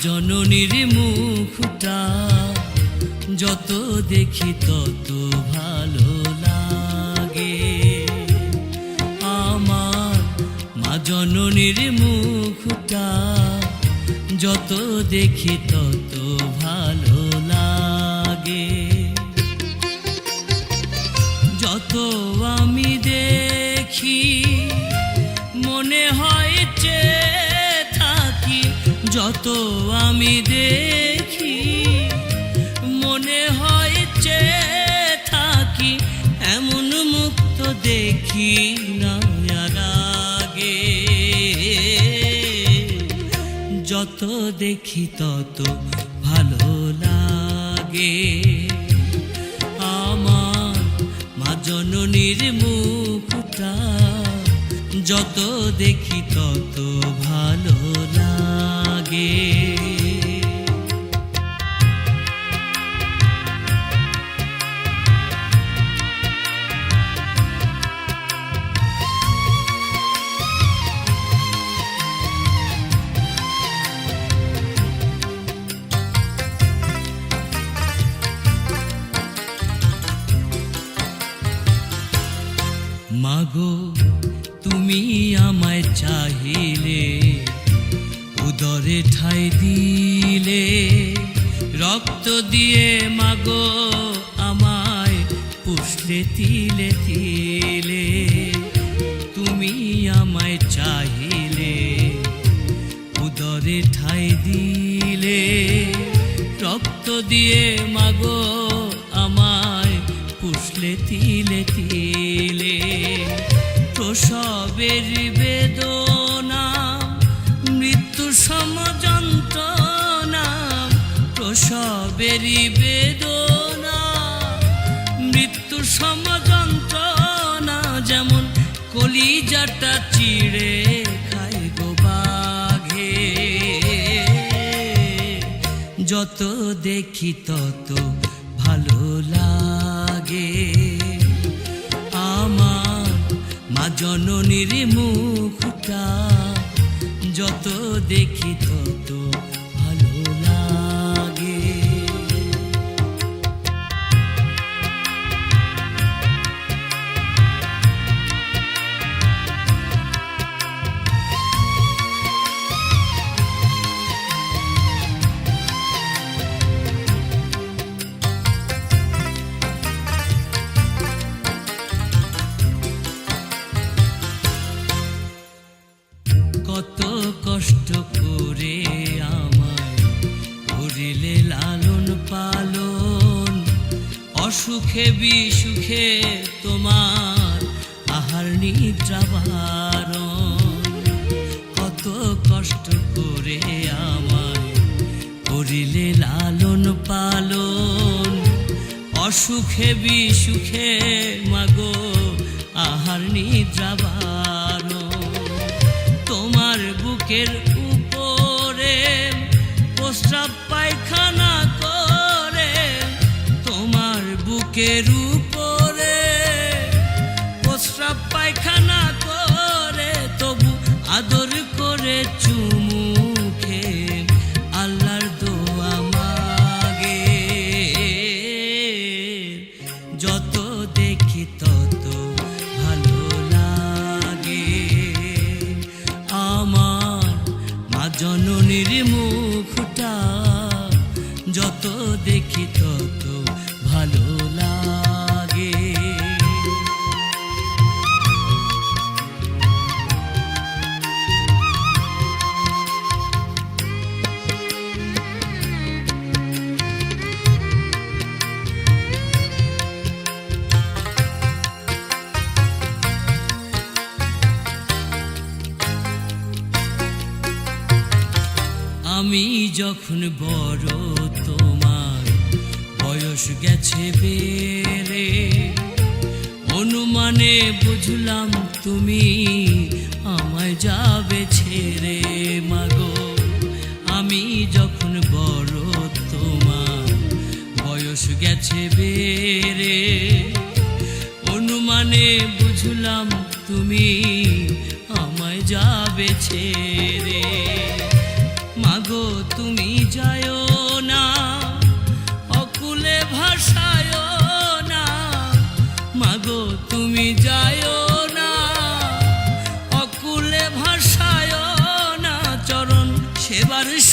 জননীর মুখটা যত দেখি তত ভালো লাগে। আমার মা জননীর মুখটা যত দেখি তত ভালো লাগে। যত আমি দেখি মনে হয় চেয়ে থাকি, যত আমি দেখি মনে হয় চেয়ে থাকি, এমন মুখ তো দেখি না আর আগে। যত দেখি তত ভালো লাগে। আমার মা জননীর মুখটা যত দেখি তত ভালো লাগে। মাগো তুমি আমায় চাহিলে, উদরে ঠাই দিলে, রক্ত দিয়ে মাগো আমায় পুষলে তিলে তিলে। তুমি আমায় চাহিলে, উদরে ঠাই দিলে, রক্ত দিয়ে মাগো আমায় পুষলে তিলে তিলে। প্রসবের বেদনা মৃত্যু সম যন্ত্রণা, প্রসবের বেদনা মৃত্যু সম যন্ত্রণা, যেমন কলিজাটা চিড়ে খায় গো বাঘে। যত দেখি তত ভালো লাগে। আমার মা জননীর মুখটা যত দেখি তত ভালো লাগে। কত কষ্ট করে আমায় করিলে লালন পালন, অসুখে বিসুখে তোমার আহার নিদ্রা বারণ। কত কষ্ট করে আমায় করিলে লালন পালন, অসুখে বিসুখে মাগো আহার নিদ্রা বারণ। তোমার বুকের উপরে প্রস্রাব পায়খানা করে, তোমার বুকের উপরে প্রস্রাব পায়খানা করে, তবু আদর করে চুমু খেয়ে আল্লাহর দোয়া মাগে। যত দেখি তত ভালো লাগে। আমার মা জননীর মুখটা যত দেখি তত ভালো লাগে। আমি যখন বড় তোমার বয়স গেছে বেড়ে, অনুমানে বুঝলাম তুমি আমায় যাবে ছেড়ে। মাগো আমি যখন বড় তোমার বয়স গেছে বেড়ে, অনুমানে বুঝলাম তুমি আমায় যাবে ছেড়ে। মাগো তুমি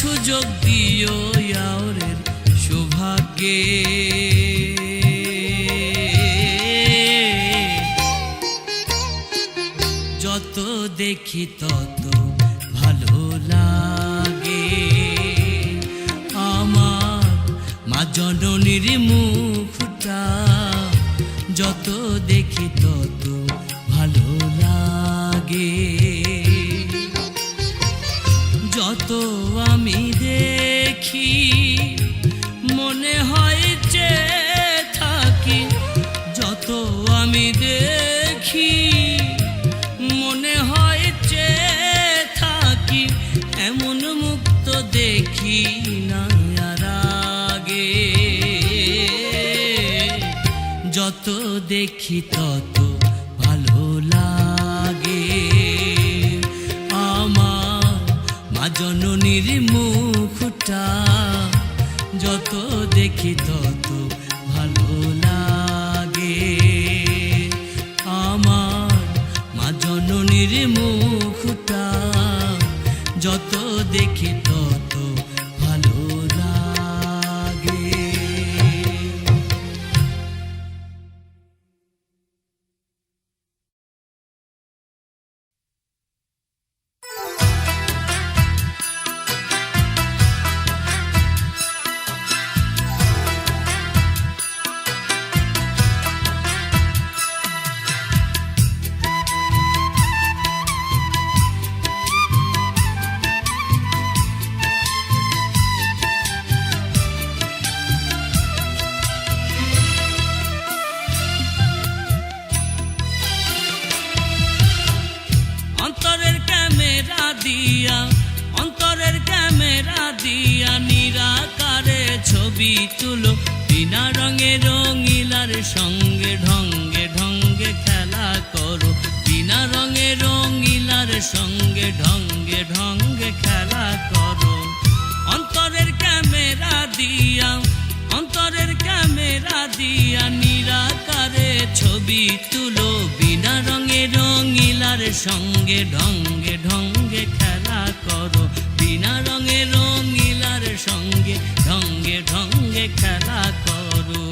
সুযোগ দিও ইয়াওরের সৌভাগ্যে। যত দেখি তত ভালো লাগে আমার মা জননীর মুখটা, যত দেখি তত ভালো লাগে। যত আমি দেখি মনে হয় যে থাকি, যত আমি দেখি মনে হয় যে থাকি, এমন মুক্ত দেখি না আর আগে। যত দেখি তত ভালো লাগে আমার মা জননীর মুখটা, যত দেখি তত ভালো লাগে আমার মা জননীর মুখটা, যত দেখি তত ভালো লাগে। অন্তরের ক্যামেরা দিয়া নিরাকারে ছবি তুলো, বিনা রঙে রঙিলার সঙ্গে ঢঙ্গে ঢঙ্গে খেলা করো, বিনা রঙে রঙিলার সঙ্গে ঢঙ্গে ঢঙ্গে খেলা করো। অন্তরের ক্যামেরা দিয়া নিরাকারে ছবি তুলো, বিনা রঙে রঙিলার সঙ্গে ঢঙ্গে ঢঙ্গে খেলা করো, বিনা রঙে রঙিলার সঙ্গে ঢঙ্গে ঢঙ্গে খেলা করো।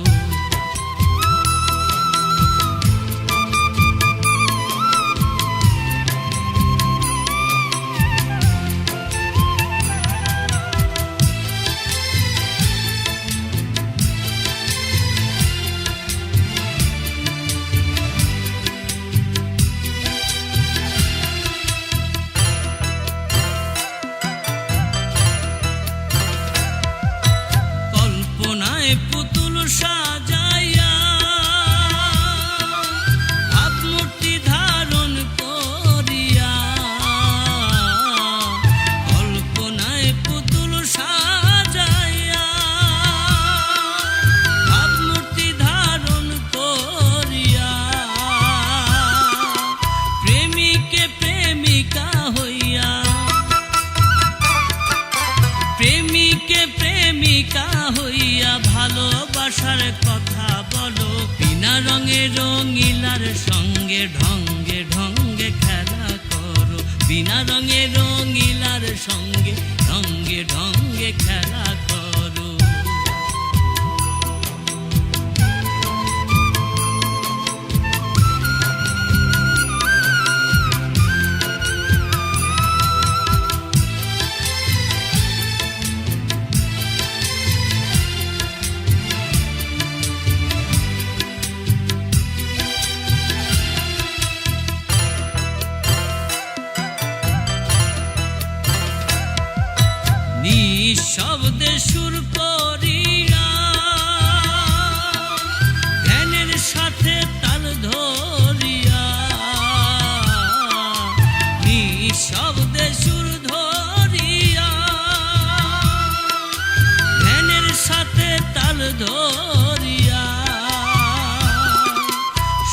পুতুল সাজাইয়া ভাবমূর্তি ধারণ করিয়া, কল্পনায় পুতুল সাজাইয়া ভাবমূর্তি ধারণ করিয়া, প্রেমিকে প্রেমিকা হইয়া, প্রেমিকে প্রেমিকা হইয়া ভালোবাসার কথা বলো, বিনা রঙে রঙিলার সঙ্গে ঢঙ্গে ঢঙ্গে খেলা করো, বিনা রঙে রঙিলার সঙ্গে ঢঙ্গে ঢঙ্গে খেলা করো। নিঃশব্দে সুর করিয়া ধ্যানের সাথে তাল ধরিয়া, নিঃশব্দে সুর ধরিয়া ধ্যানের সাথে তাল ধরিয়া,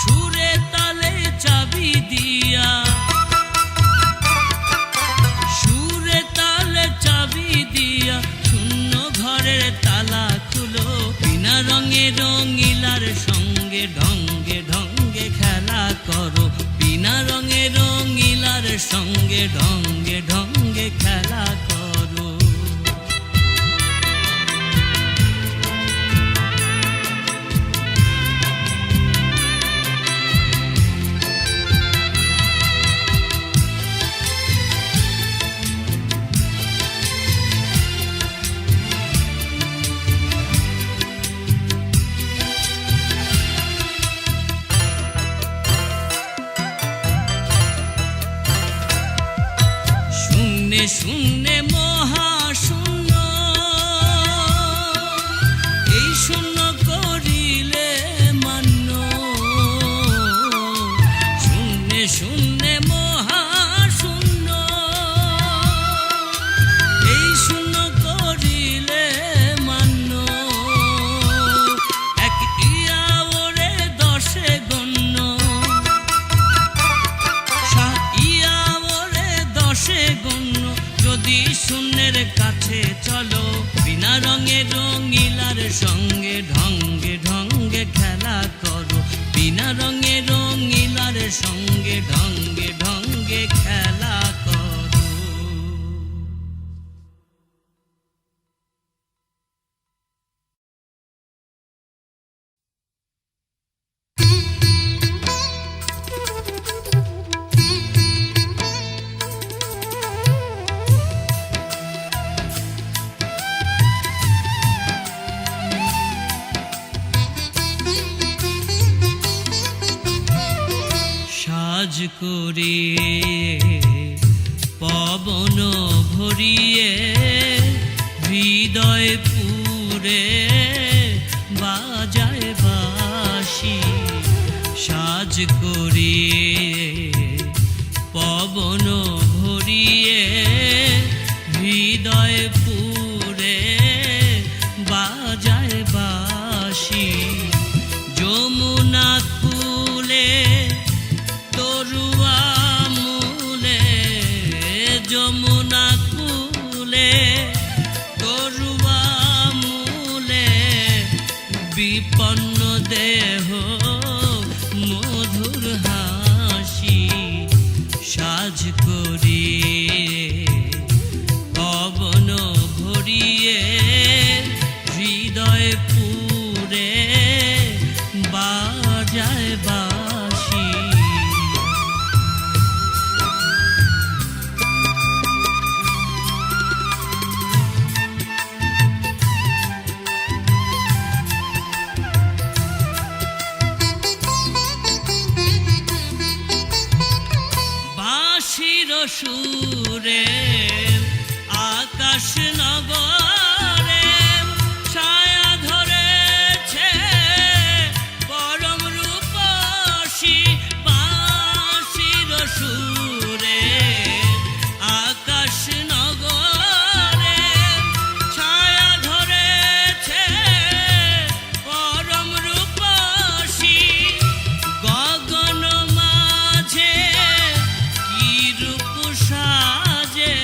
সুরে তালে চাবি দিয়া, সুরে তালে চাবি দিয়া শূন্য ঘরের তালা খুলো, বিনা রঙে রঙিলার সঙ্গে ঢঙ্গে ঢঙ্গে খেলা করো, বিনা রঙে রঙিলার সঙ্গে ঢঙ্গে ঢঙ্গে খেলা করো। শূন্যে মহাশূন্য, এই শূন্য করিলে মান্য। শূন্যে শূন্যে মহাশূন্য, এই শূন্য করিলে মান্য। এক ইয়াওরে দশে গণ্য, ইয়াওরে দশে গণ্য। যদি শূন্যের কাছে চলো, বিনা রঙে রঙিলার সঙ্গে ঢঙ্গে ঢঙ্গে খেলা করো। বিনা রঙে রঙিলার সঙ্গে ঢঙ্গে ঢঙ্গে খেলা করো। সাজ করে পবন ভরিয়ে হৃদয় পুরে বাজায় বাঁশি। সাজ করে পবন ভরিয়ে হৃদয় পুরে বাজায় বাঁশি। যমুনা কূলে তরুয়া মূলে, যমুনা কূলে তরুয়া মূলে, বিপন্ন দেহ মধুর হাসি। সাজ করে পবন ভরিয়ে হৃদয় পুরে বাজায় বাঁশি। বাঁশির সুরে আকাশ নগরে ছায়া ধরেছে পরম রূপসী। বাঁশির সুরে আকাশ নগরে ছায়া ধরেছে পরম রূপসী। গগন মাঝে কি রূপ সাজে,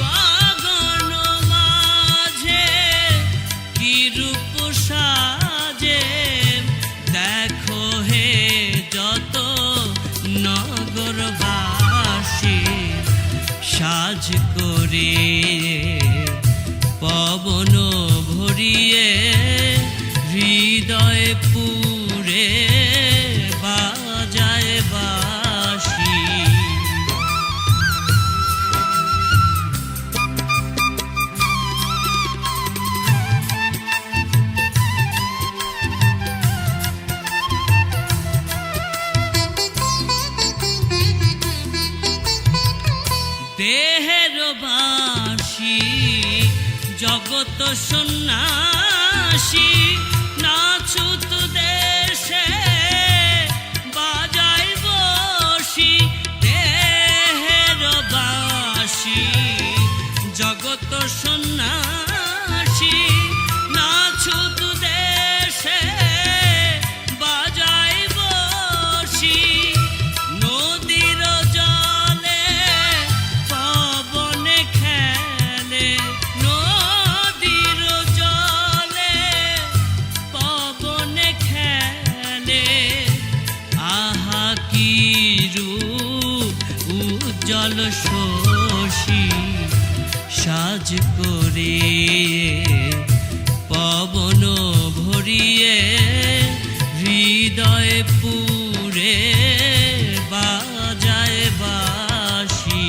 গগন মাঝে কি রূপ সাজে। দেখো হে যত নগরবাসী, সাজ করে পবন ভরিয়ে হৃদয় পুরে বাজায় বাঁশি। দেহের বাঁশি জগত সন্ন্যাসী, নাচুত দেশে বাজায় বসি। দেহের বাঁশি জগত সন্ন্যাসী, নাচুত দেশে বাজায় বসি। নদীর জলে পবনে খেলে, নদীর জলে পবনে খেলে। আহা কি রূপ উজ্জ্বল শশী। সাজ করে পবন ভরিয়ে হৃদয় পুরে বাজায় বাঁশি।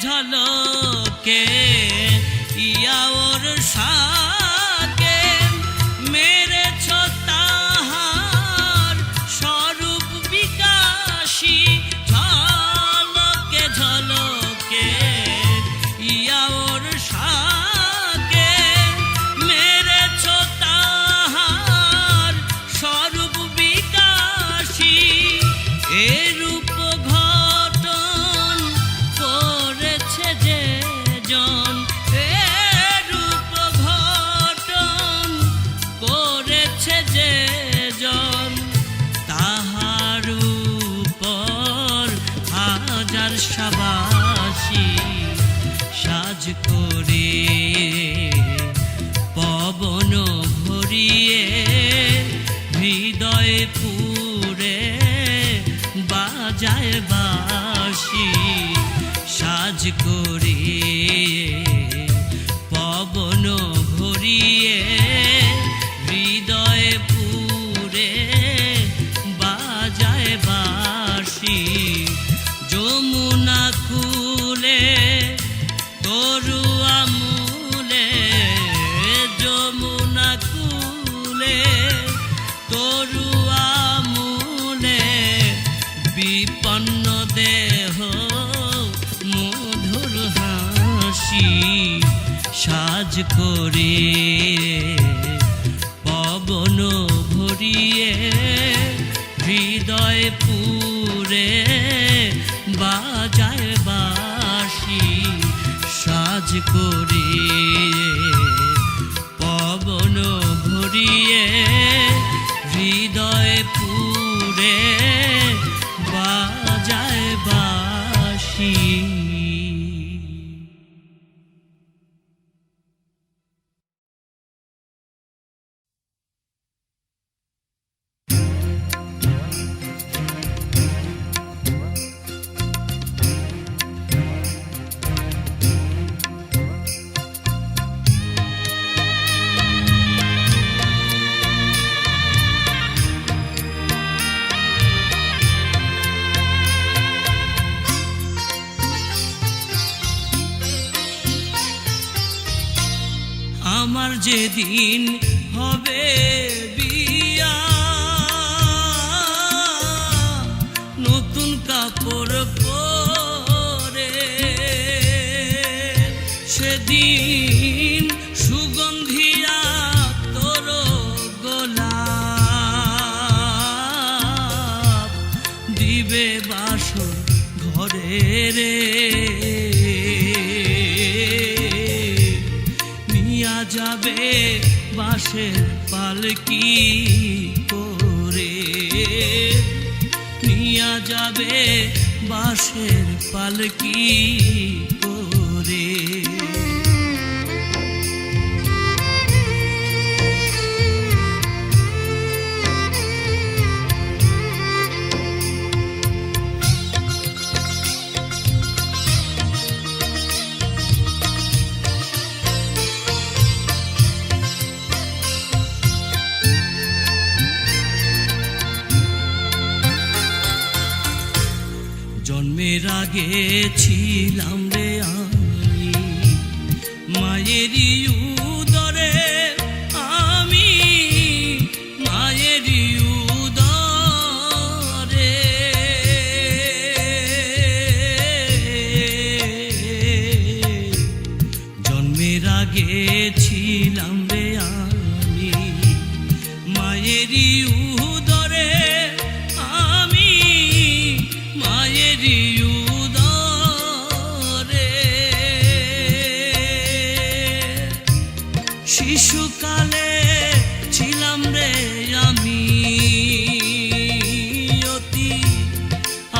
ঝলকে ইয়া ওর সাকে মেরেছ তাহার স্বরূপ বিকাশী ঝলকে ঝলকে ইয়া ওর সাকে মেরেছ তাহার স্বরূপ বিকাশী এরূপ ঘটন করেছে যে জন এরূপ ঘটন করেছে যে জন তাহার উপর হাজার সাবাসী সাজ করে পবন ভরিয়ে হৃদয় পুরে বাজায় বাঁশি সাজ করে পবন ভরিয়ে হৃদয় পুরে বাজায় বাঁশি যমুনা কূলে তরুয়া মূলে যমুনা কূলে তরুয়া মূলে বিপন্ন দেহ মধুর হাসি সাজ করে পবন ভরিয়ে হৃদয় পুরে বাজায় বাঁশি সাজ করে পবন ভরিয়ে হৃদয় পুরে বাজায় বাঁশি। আমার যেদিন হবে বিয়া নতুন কাপড় পরে সেদিন সুগন্ধিয়া তোর গোলাপ দিবে বাসর ঘরে রে যাবে বাঁশের পালকি করে নিয়া যাবে বাঁশের পালকি করে জন্মের আগে ছিলাম রে আমি মায়েরই উদরে আমি মায়েরই উদরে জন্মের আগে ছিলাম রে আমি মায়েরই উদরে আমি মায়েরই উদরে শিশুকালে ছিলাম রে আমি অতি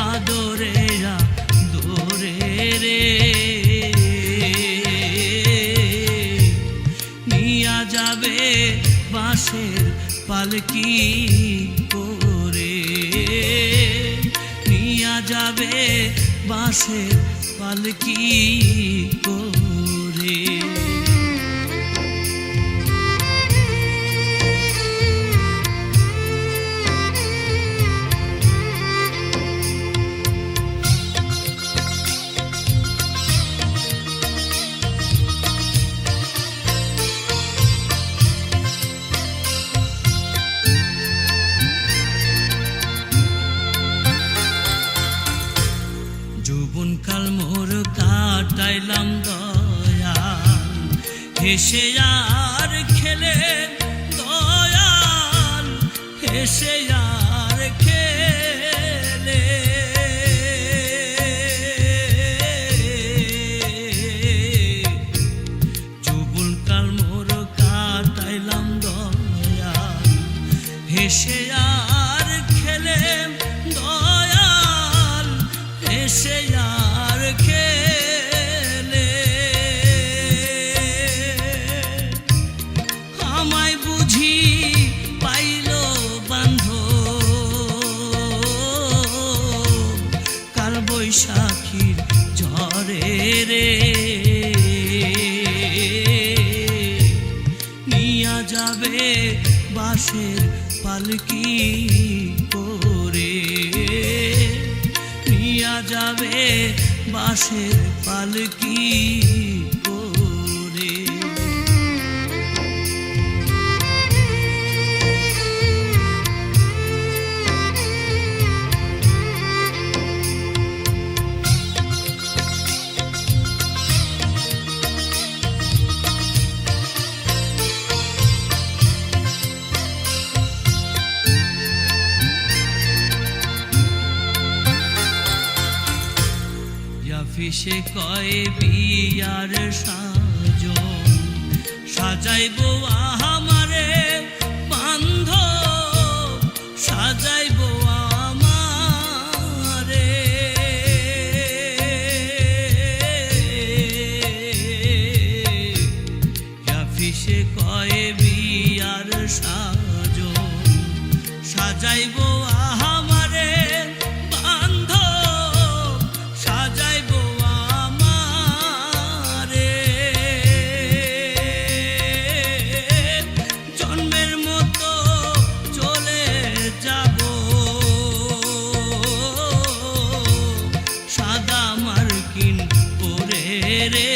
আদরে আদরে রে নিয়া যাবে বাঁশের পালকি করে নিয়া যাবে বাঁশের পালকি করে কাটাইলাম দয়াল, হেসে আর খেলে দয়াল, হেসে আর খেলে। যৌবনকাল মোর কাটাইলাম দয়াল, হেসে আর খেলে দয়াল, হেসে আর খেলে। আমায় বুঝি পাইল বান্ধব, কাল বৈশাখীর ঝড়ে রে, নিয়া যাবে বাঁশের পালকি করে, নিয়া যাবে বাঁশের পালকি করে। ফিসে কয় বিয়ার সাজন, সাজাইব আমারে বান্ধব, সাজাইব আমারে। ফিসে কয় বিয়ার সাজন, সাজাইব আমারে বান্ধব, সাজাইব আমারে। জন্মের মতো চলে যাব সাদা মার্কিন পরে রে,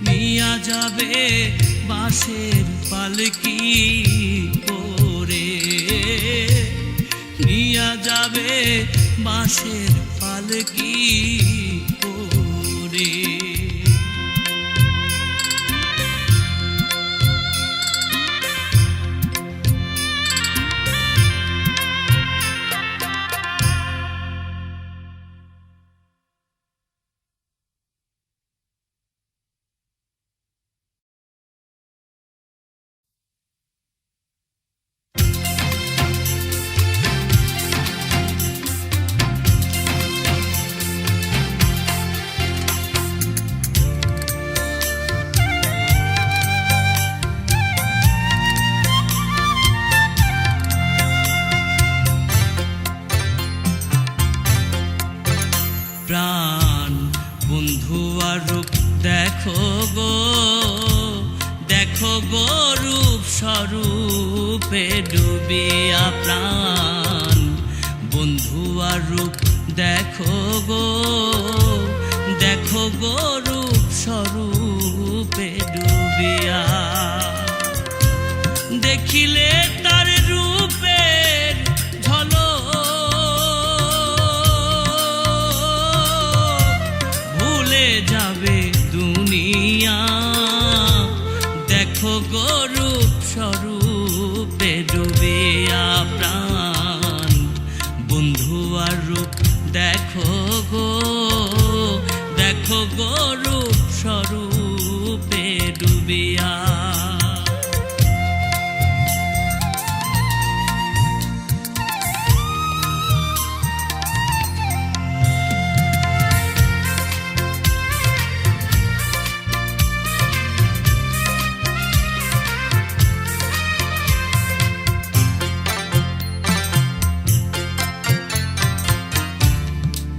নিয়া যাবে বাঁশের পালকি করে, নিয়া যাবে বাঁশের পালকি করে। প্রাণ বন্ধু আর রূপ দেখো গো, দেখো গো রূপ স্বরূপে ডুবিয়া প্রাণ বন্ধু আর রূপ দেখো গো, দেখো গো রূপ স্বরূপে ডুবিয়া। দেখিলে তার রূপের ঝলক ভুলে যাবে দুনিয়া, দেখো গো রূপ স্বরূপে ডুবিয়া প্রাণ বন্ধু আর রূপ দেখো গো, দেখো গো রূপ স্বরূপে ডুবিয়া।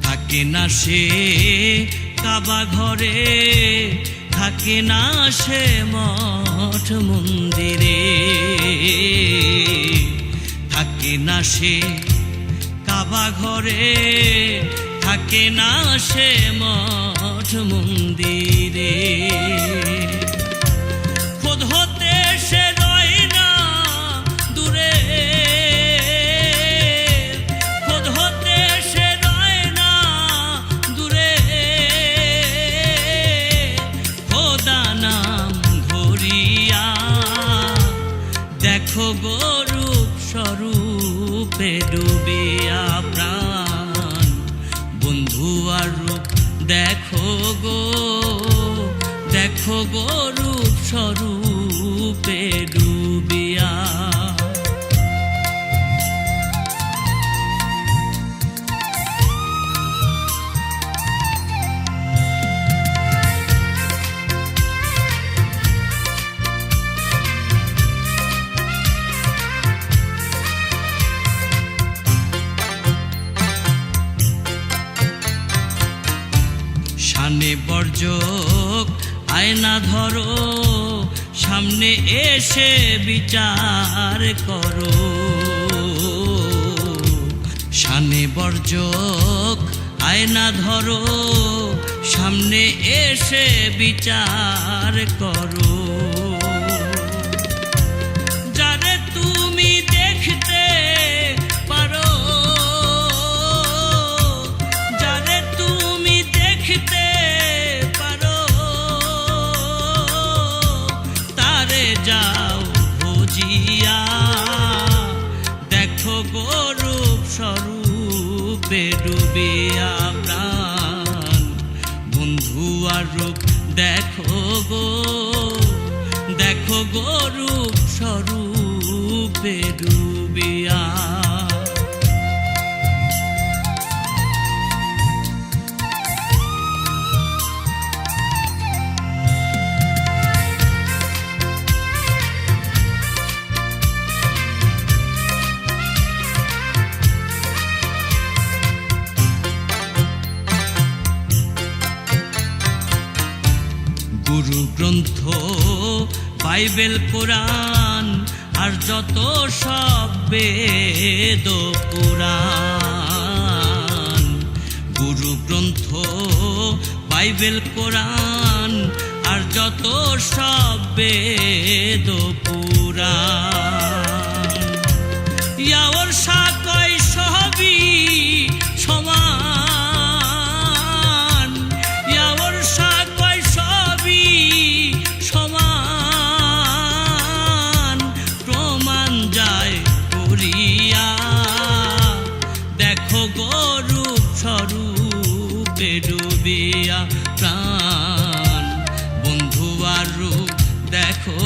থাকে না সে কাবা ঘরে, থাকে না সে মঠ মন্দিরে, থাকে না সে কাবা ঘরে, থাকে না সে মঠ মন্দিরে। খোদ হতে সে রয় না দূরে, খোদ হতে সে রয় না রূপে ডুবিয়া প্রাণ, বন্ধু আর রূপ দেখো গো রূপ স্বরূপে ডুবিয়া। শানে বর্জক আয়না ধরো, সামনে এসে বিচার করো। শানে বর্জক আয়না ধরো, সামনে এসে বিচার করো। যারে তুমি দেখতে পারো, যারে তুমি দেখতে পারো, তারে যাও বুঝিয়া। দেখো গো রূপ স্বরূপে ডুবিয়া প্রাণ, বন্ধু আর রূপ দেখো গো রূপ স্বরূপে ডুবিয়া। গুরু গ্রন্থ বাইবেল কোরআন আর যত সব বেদ পুরাণ। গুরু গ্রন্থ বাইবেল কোরআন আর যত সব বেদ পুরাণ। ইয়াওর সাকয় সবই সমান, ইয়াওর সাকয় সবই সমান, প্রমাণ যায় করিয়া। দেখো গো রূপ স্বরূপে ডুবিয়া প্রাণ, বন্ধু আর রূপ দেখো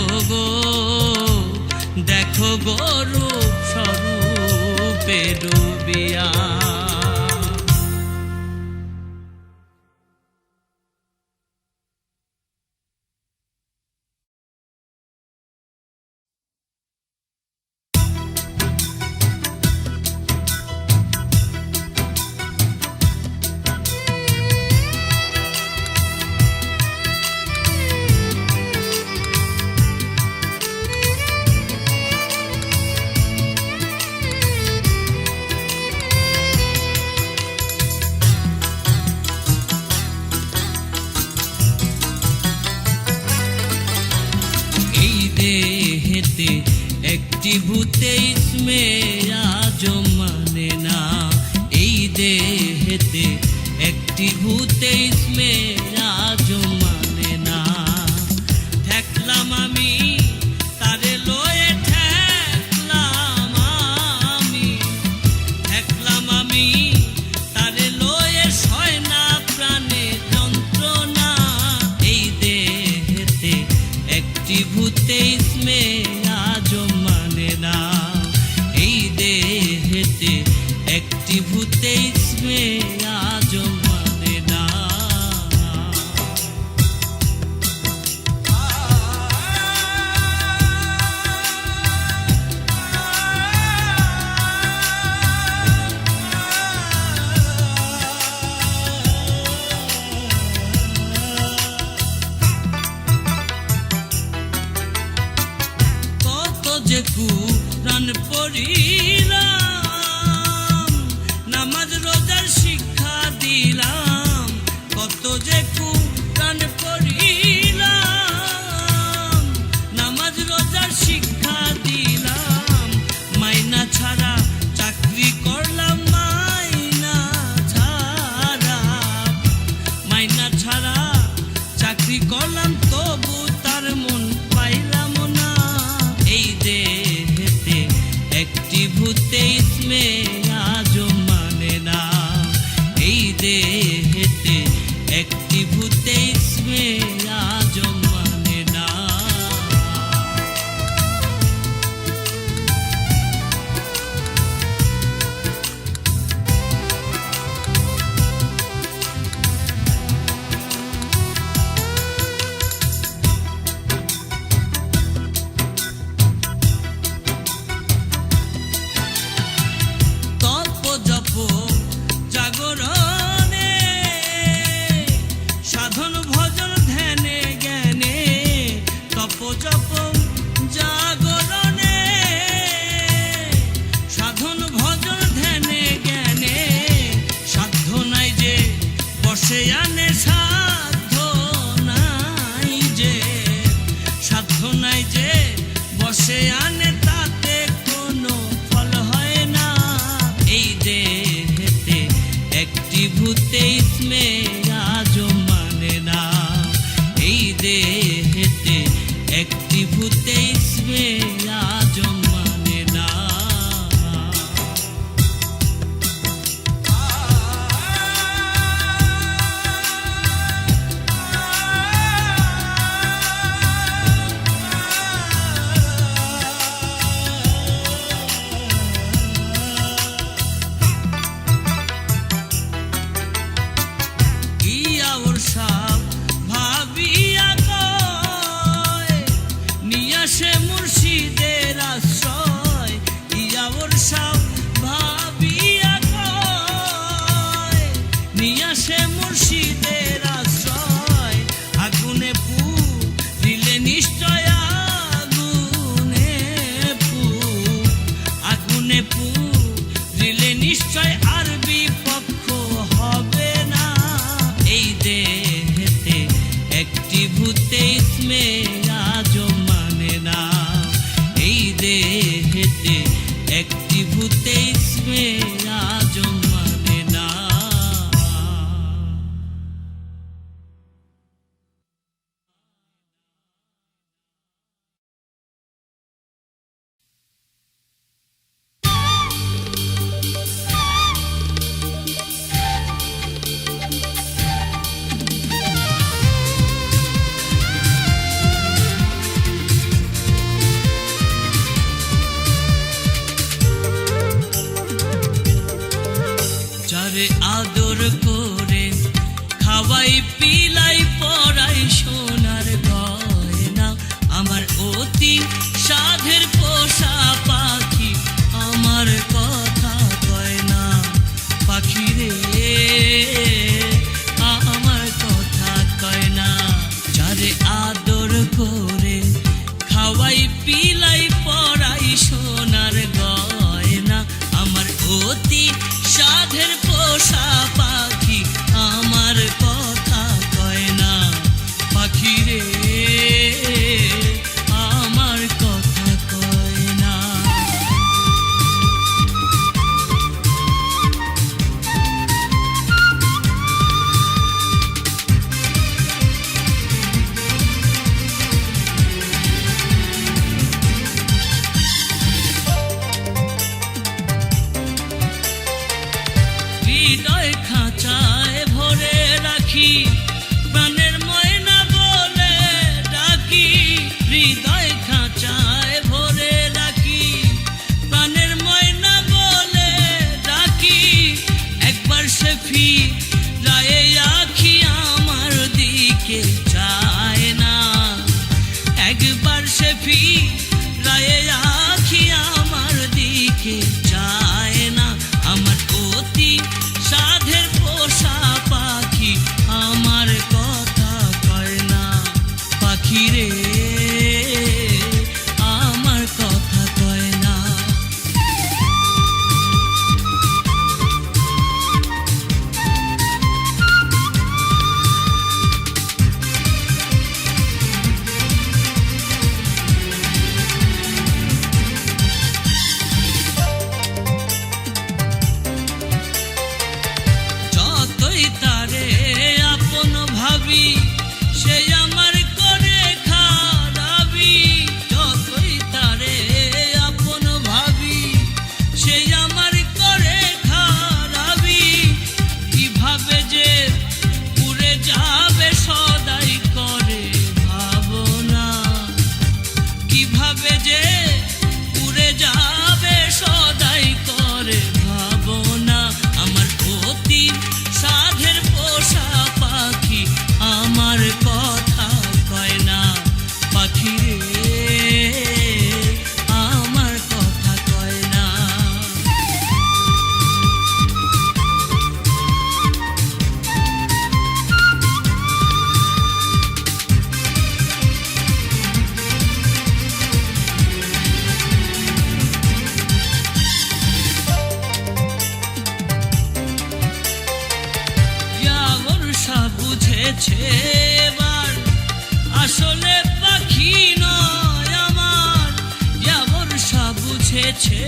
গো রূপ স্বরূপে ডুবিয়া। দেহেতে একটি ভূতে ইসমে আজম মানে না, এই দেহেতে একটি ভূতে ইসমে আজম মানে না। ঠেকলাম আমি তারে লয়ে, ঠেকলাম আমি তারে লয়ে, সয় না প্রাণে যন্ত্রণা। এই দেহেতে একটি ভূতে ইসমে আজম মানে না, এই দেহেতে একটি ভূতে ইসমে আজম মানে না। যে কুরআন পড়িলাম, নামাজ রোজার শিক্ষা স্নেহ আজও মানে না, এই দেহেতে একটি ভূতে স্নেহ আজও মানে না। তপ জপ জাগরণে, সাধন ভজন ধ্যানে জ্ঞানে, তপ জপ জাগরণে, সাধন ভজন ধ্যানে জ্ঞানে, সাধ্য নাই যে বসে আনে, সাধ্য নাই যে, সাধ্য নাই যে বসে আনে, তাতে কোনো ফল হয় না, এই দেহেতে একটি ভূতে স্নেহ আজও মানে না, এই দেহেতে একটি ভূতে স্নেহ আজও মানে না। ইয়া ওর সব ভাবিয়া কয়, নিয়ে আসে মুর্শিদের আশ্রয়, ইয়া ওর সব ভাবিয়া কয়, নিয়ে আসে মুর্শিদের আশ্রয়, আগুনে পুরিলে নিশ্চয়, আগুনে আগুনে পুরিলে নিশ্চয় আর বিপক্ষ হবে না, এই দেহেতে একটি ভূতে স্নেহ আজও মানে না, এই দেহেতে একটি ভূতে স্নেহ আজও মানে না। যারে আদর করে খাওয়াই পিলাই পরাই সোনার গয়না, আমার অতি সাধের পোষা পাখি আমার কথা কয় না, পাখি রে আমার কথা কয় না, যারে আদর করে খাওয়াই পিলাই পরাই সোনার গয়না, আমার অতি সাধের পোষা পাখি আমার কথা কয় না, পাখি রে আমার কথা কয় না। হৃদয় বুঝেছে এবার আসলে পাখি নয় আমার, ইয়া বর্ষা বুঝেছে